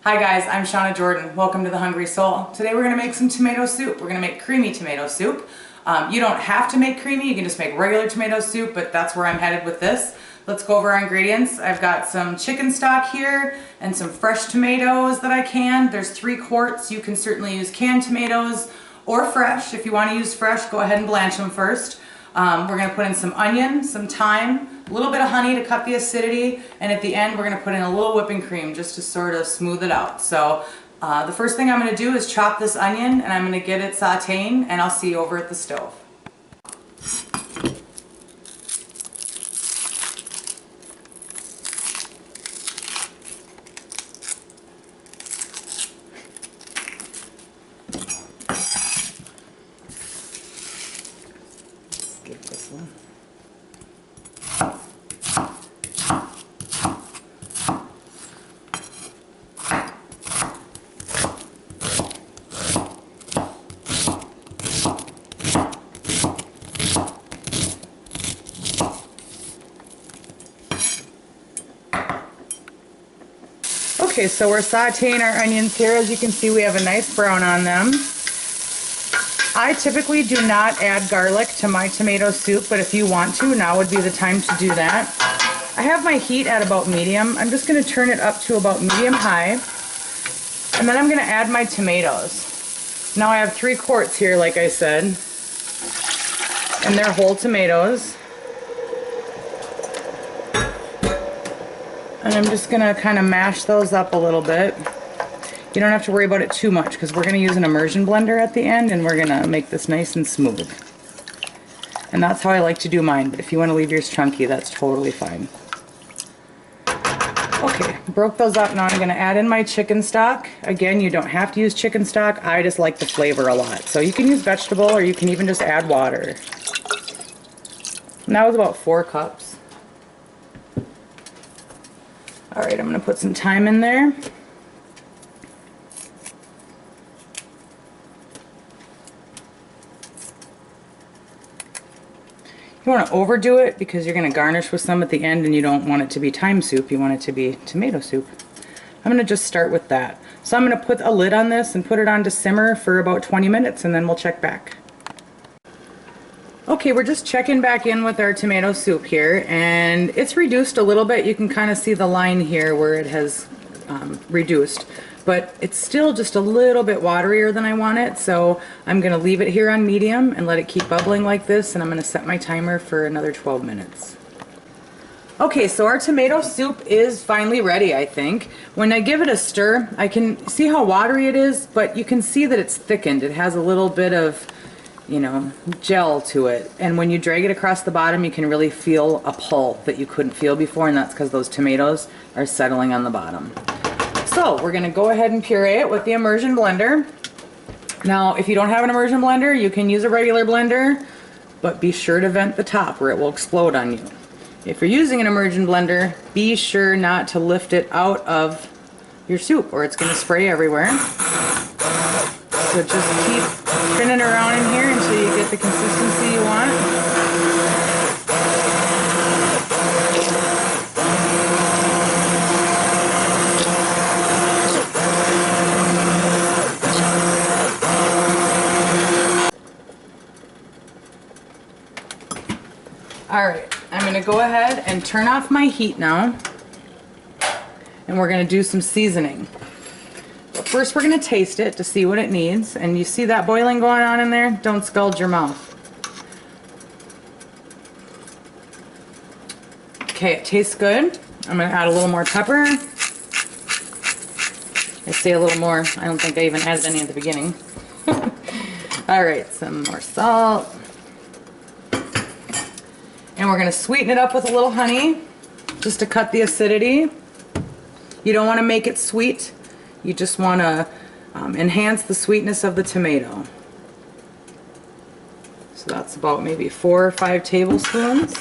Hi guys, I'm Shawna Jordan. Welcome to The Hungry Soul. Today we're going to make some tomato soup. We're going to make creamy tomato soup. You don't have to make creamy, you can just make regular tomato soup, but that's where I'm headed with this. Let's go over our ingredients. I've got some chicken stock here and some fresh tomatoes that I canned. There's 3 quarts. You can certainly use canned tomatoes or fresh. If you want to use fresh, go ahead and blanch them first. We're going to put in some onion, some thyme, a little bit of honey to cut the acidity, and at the end we're going to put in a little whipping cream just to sort of smooth it out. So the first thing I'm going to do is chop this onion, and I'm going to get it sauteing, and I'll see you over at the stove. Get this one. Okay, so we're sauteing our onions here. As you can see, we have a nice brown on them. I typically do not add garlic to my tomato soup, but if you want to, now would be the time to do that. I have my heat at about medium. I'm just going to turn it up to about medium-high, and then I'm going to add my tomatoes. Now I have 3 quarts here, like I said, and they're whole tomatoes. And I'm just going to kind of mash those up a little bit. You don't have to worry about it too much because we're going to use an immersion blender at the end, and we're going to make this nice and smooth. And that's how I like to do mine, but if you want to leave yours chunky, that's totally fine. Okay, broke those up. Now I'm going to add in my chicken stock. Again, you don't have to use chicken stock. I just like the flavor a lot. So you can use vegetable, or you can even just add water. And that was about 4 cups. Alright, I'm going to put some thyme in there. You want to overdo it because you're going to garnish with some at the end, and you don't want it to be thyme soup, you want it to be tomato soup. I'm going to just start with that. So I'm going to put a lid on this and put it on to simmer for about 20 minutes, and then we'll check back. Okay, we're just checking back in with our tomato soup here, and it's reduced a little bit. You can kind of see the line here where it has reduced, but it's still just a little bit waterier than I want it, so I'm going to leave it here on medium and let it keep bubbling like this, and I'm going to set my timer for another 12 minutes. Okay, so our tomato soup is finally ready, I think. When I give it a stir, I can see how watery it is, but you can see that it's thickened. It has a little bit of, you know, gel to it, and when you drag it across the bottom, you can really feel a pull that you couldn't feel before, and that's because those tomatoes are settling on the bottom. So we're going to go ahead and puree it with the immersion blender. Now, if you don't have an immersion blender, you can use a regular blender, but be sure to vent the top or it will explode on you. If you're using an immersion blender, be sure not to lift it out of your soup or it's going to spray everywhere. So just keep spinning around in here until you get the consistency you want. Alright, I'm going to go ahead and turn off my heat now, and we're going to do some seasoning. But first we're going to taste it to see what it needs, and you see that boiling going on in there? Don't scald your mouth. Okay, it tastes good. I'm going to add a little more pepper. I say a little more, I don't think I even added any at the beginning. Alright, some more salt. And we're going to sweeten it up with a little honey, just to cut the acidity. You don't want to make it sweet. You just want to enhance the sweetness of the tomato. So that's about maybe 4 or 5 tablespoons.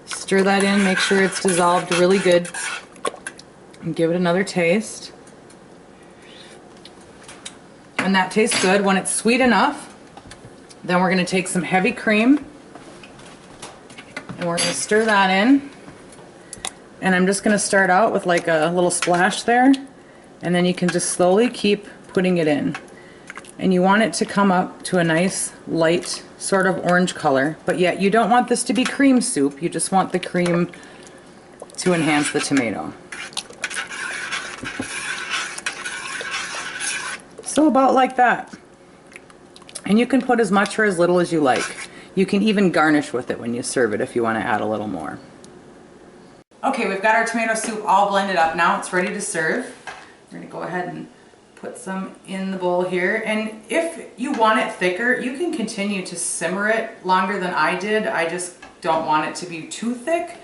Stir that in, make sure it's dissolved really good, and give it another taste. And that tastes good. When it's sweet enough, then we're going to take some heavy cream and we're going to stir that in. And I'm just going to start out with like a little splash there, and then you can just slowly keep putting it in. And you want it to come up to a nice light sort of orange color, but yet you don't want this to be cream soup. You just want the cream to enhance the tomato. So about like that. And you can put as much or as little as you like. You can even garnish with it when you serve it if you want to add a little more. Okay, we've got our tomato soup all blended up now. It's ready to serve. We're going to go ahead and put some in the bowl here. And if you want it thicker, you can continue to simmer it longer than I did. I just don't want it to be too thick.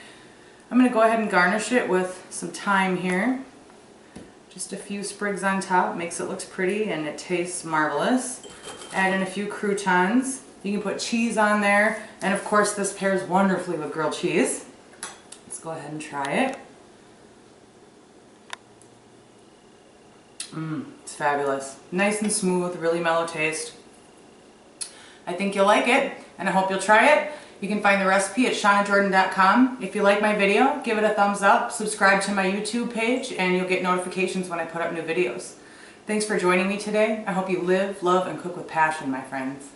I'm going to go ahead and garnish it with some thyme here. Just a few sprigs on top, makes it look pretty and it tastes marvelous. Add in a few croutons. You can put cheese on there, and of course this pairs wonderfully with grilled cheese. Let's go ahead and try it. It's fabulous. Nice and smooth, really mellow taste. I think you'll like it, and I hope you'll try it. You can find the recipe at shawnajordan.com. If you like my video, give it a thumbs up, subscribe to my YouTube page, and you'll get notifications when I put up new videos. Thanks for joining me today. I hope you live, love, and cook with passion, my friends.